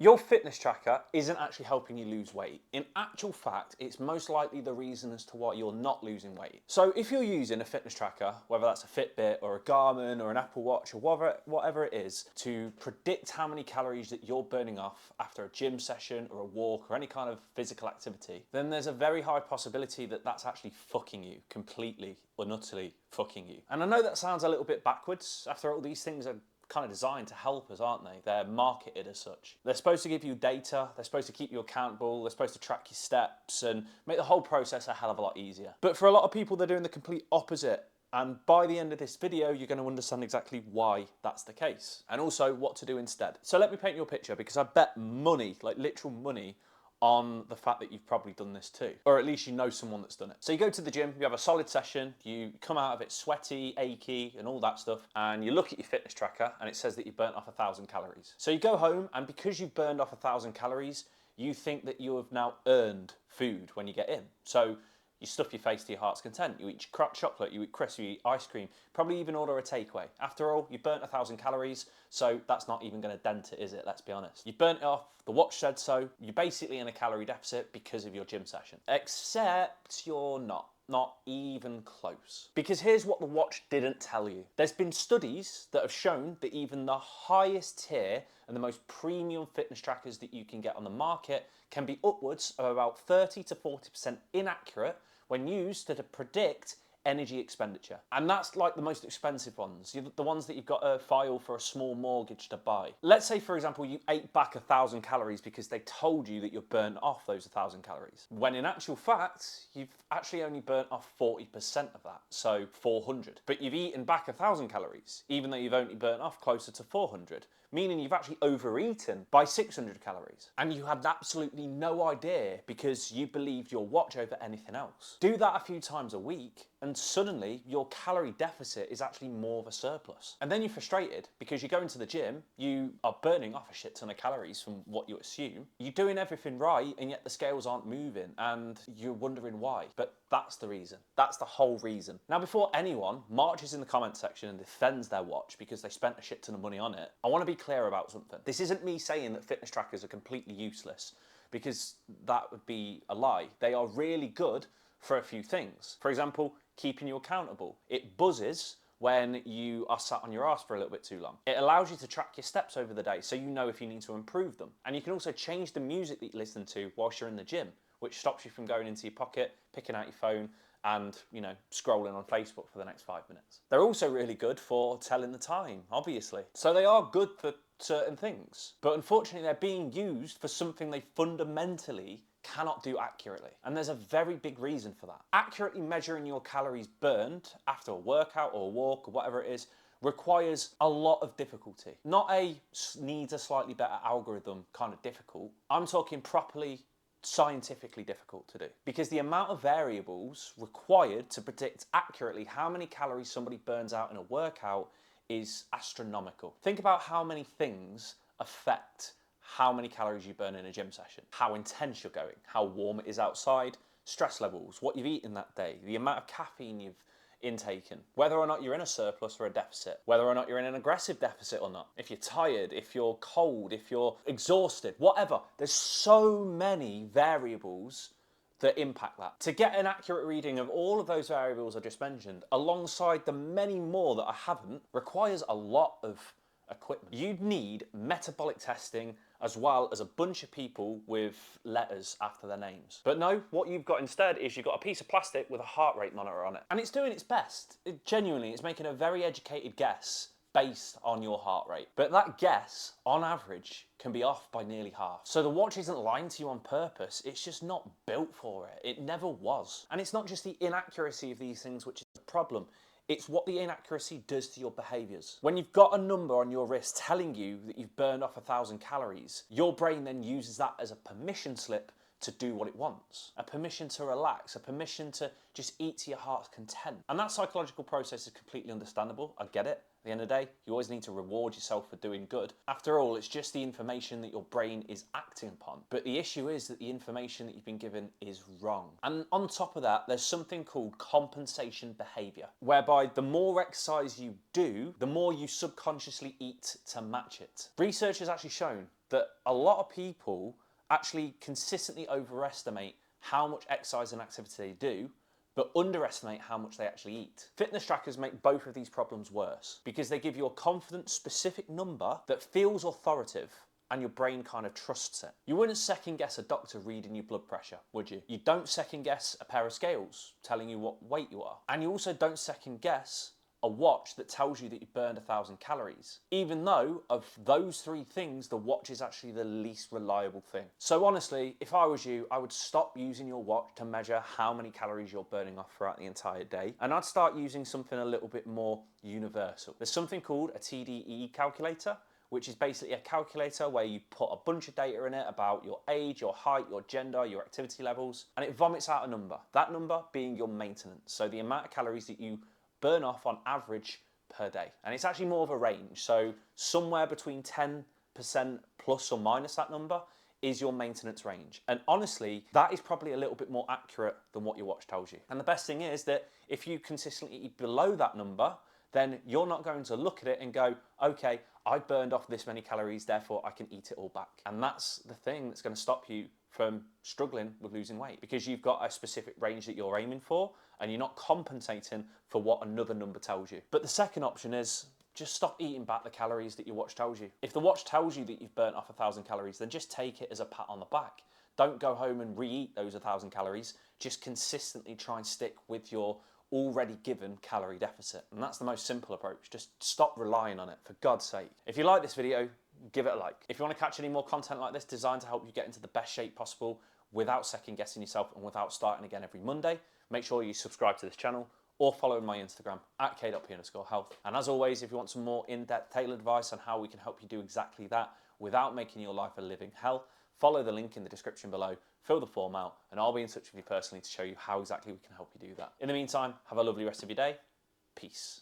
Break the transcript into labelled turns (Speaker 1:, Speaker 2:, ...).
Speaker 1: Your fitness tracker isn't actually helping you lose weight. In actual fact, it's most likely the reason as to why you're not losing weight. So if you're using a fitness tracker, whether that's a Fitbit or a Garmin or an Apple Watch or whatever it is, to predict how many calories that you're burning off after a gym session or a walk or any kind of physical activity, then there's a very high possibility that that's actually fucking you, completely and utterly fucking you. And I know that sounds a little bit backwards. After all, these things are kind of designed to help us, aren't they? They're marketed as such. They're supposed to give you data, they're supposed to keep you accountable, they're supposed to track your steps and make the whole process a hell of a lot easier. But for a lot of people, they're doing the complete opposite. And by the end of this video, you're going to understand exactly why that's the case and also what to do instead. So let me paint you a picture, because I bet money, like literal money, on the fact that you've probably done this too, or at least you know someone that's done it. So you go to the gym, you have a solid session, you come out of it sweaty, achy, and all that stuff, and you look at your fitness tracker and it says that you burnt off 1,000 calories. So you go home, and because you've burned off 1,000 calories, you think that you have now earned food when you get in. So you stuff your face to your heart's content. You eat chocolate, you eat crisps, you eat ice cream, probably even order a takeaway. After all, you burnt 1,000 calories, so that's not even going to dent it, is it? Let's be honest. You burnt it off, the watch said so, you're basically in a calorie deficit because of your gym session. Except you're not even close. Because here's what the watch didn't tell you. There's been studies that have shown that even the highest tier and the most premium fitness trackers that you can get on the market can be upwards of about 30 to 40% inaccurate when used to predict energy expenditure. And that's like the most expensive ones, the ones that you've got to file for a small mortgage to buy. Let's say, for example, you ate back 1,000 calories because they told you that you're burnt off those 1,000 calories, when in actual fact, you've actually only burnt off 40% of that, so 400. But you've eaten back 1,000 calories, even though you've only burnt off closer to 400. Meaning you've actually overeaten by 600 calories. And you had absolutely no idea because you believed your watch over anything else. Do that a few times a week and suddenly your calorie deficit is actually more of a surplus. And then you're frustrated because you go into the gym, you are burning off a shit ton of calories from what you assume. You're doing everything right and yet the scales aren't moving and you're wondering why. But that's the reason. That's the whole reason. Now, before anyone marches in the comment section and defends their watch because they spent a shit ton of money on it, I want to be clear about something. This isn't me saying that fitness trackers are completely useless, because that would be a lie. They are really good for a few things. For example, keeping you accountable. It buzzes when you are sat on your ass for a little bit too long. It allows you to track your steps over the day so you know if you need to improve them. And you can also change the music that you listen to whilst you're in the gym, which stops you from going into your pocket, picking out your phone, and, you know, scrolling on Facebook for the next 5 minutes. They're also really good for telling the time, obviously. So they are good for certain things. But unfortunately, they're being used for something they fundamentally cannot do accurately. And there's a very big reason for that. Accurately measuring your calories burned after a workout or a walk or whatever it is requires a lot of difficulty. Not a needs a slightly better algorithm kind of difficult. I'm talking properly scientifically difficult to do, because the amount of variables required to predict accurately how many calories somebody burns out in a workout is astronomical. Think about how many things affect how many calories you burn in a gym session, how intense you're going, how warm it is outside, stress levels, what you've eaten that day, the amount of caffeine you've intaken, whether or not you're in a surplus or a deficit, whether or not you're in an aggressive deficit or not, if you're tired, if you're cold, if you're exhausted, whatever. There's so many variables that impact that. To get an accurate reading of all of those variables I just mentioned, alongside the many more that I haven't, requires a lot of equipment. You'd need metabolic testing as well as a bunch of people with letters after their names. But no, what you've got instead is you've got a piece of plastic with a heart rate monitor on it. And it's doing its best. Genuinely, it's making a very educated guess based on your heart rate. But that guess, on average, can be off by nearly half. So the watch isn't lying to you on purpose, it's just not built for it. It never was. And it's not just the inaccuracy of these things which is the problem. It's what the inaccuracy does to your behaviours. When you've got a number on your wrist telling you that you've burned off 1,000 calories, your brain then uses that as a permission slip to do what it wants. A permission to relax, a permission to just eat to your heart's content. And that psychological process is completely understandable. I get it. At the end of the day, you always need to reward yourself for doing good. After all, it's just the information that your brain is acting upon. But the issue is that the information that you've been given is wrong. And on top of that, there's something called compensation behavior, whereby the more exercise you do, the more you subconsciously eat to match it. Research has actually shown that a lot of people actually consistently overestimate how much exercise and activity they do, but underestimate how much they actually eat. Fitness trackers make both of these problems worse because they give you a confident, specific number that feels authoritative and your brain kind of trusts it. You wouldn't second guess a doctor reading your blood pressure, would you? You don't second guess a pair of scales telling you what weight you are. And you also don't second guess a watch that tells you that you've burned 1,000 calories. Even though of those three things, the watch is actually the least reliable thing. So honestly, if I was you, I would stop using your watch to measure how many calories you're burning off throughout the entire day. And I'd start using something a little bit more universal. There's something called a TDEE calculator, which is basically a calculator where you put a bunch of data in it about your age, your height, your gender, your activity levels, and it vomits out a number. That number being your maintenance. So the amount of calories that you burn off on average per day. And it's actually more of a range. So somewhere between 10% plus or minus that number is your maintenance range. And honestly, that is probably a little bit more accurate than what your watch tells you. And the best thing is that if you consistently eat below that number, then you're not going to look at it and go, okay, I burned off this many calories, therefore I can eat it all back. And that's the thing that's going to stop you from struggling with losing weight, because you've got a specific range that you're aiming for and you're not compensating for what another number tells you. But the second option is just stop eating back the calories that your watch tells you. If the watch tells you that you've burnt off 1,000 calories, then just take it as a pat on the back. Don't go home and re-eat those 1,000 calories. Just consistently try and stick with your already given calorie deficit. And that's the most simple approach. Just stop relying on it, for God's sake. If you like this video, give it a like. If you want to catch any more content like this designed to help you get into the best shape possible without second guessing yourself and without starting again every Monday, make sure you subscribe to this channel or follow my Instagram at k.p_health. And as always, if you want some more in-depth tailored advice on how we can help you do exactly that without making your life a living hell, follow the link in the description below, fill the form out, and I'll be in touch with you personally to show you how exactly we can help you do that. In the meantime, have a lovely rest of your day. Peace.